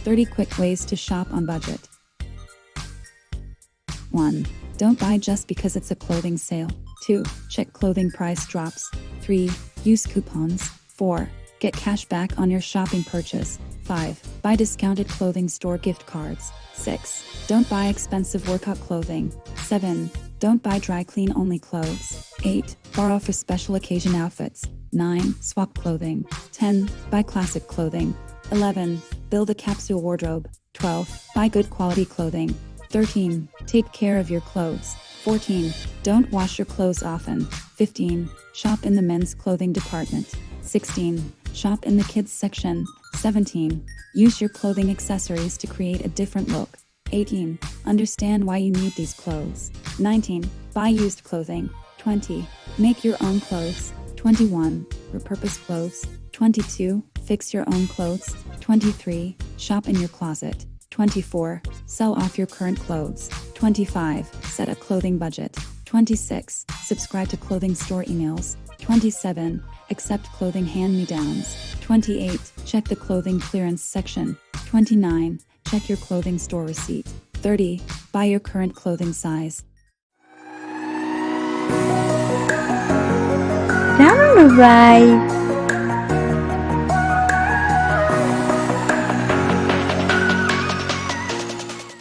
30 quick ways to shop on budget. 1. Don't buy just because it's a clothing sale. 2. Check clothing price drops. 3. Use coupons. 4. Get cash back on your shopping purchase. 5. Buy discounted clothing store gift cards. 6. Don't buy expensive workout clothing. 7. Don't buy dry clean only clothes. 8. Borrow for special occasion outfits. 9. Swap clothing. 10. Buy classic clothing. 11. Build a capsule wardrobe. 12. Buy good quality clothing. 13. Take care of your clothes. 14. Don't wash your clothes often. 15. Shop in the men's clothing department. 16. Shop in the kids section. 17. Use your clothing accessories to create a different look. 18. Understand why you need these clothes. 19. Buy used clothing. 20. Make your own clothes. 21. Repurpose clothes. 22. Fix your own clothes. 23. Shop in your closet. 24. Sell off your current clothes. 25. Set a clothing budget. 26. Subscribe to clothing store emails. 27. Accept clothing hand-me-downs. 28. Check the clothing clearance section. 29. Check your clothing store receipt. 30. Buy your current clothing size. Ramrobuy.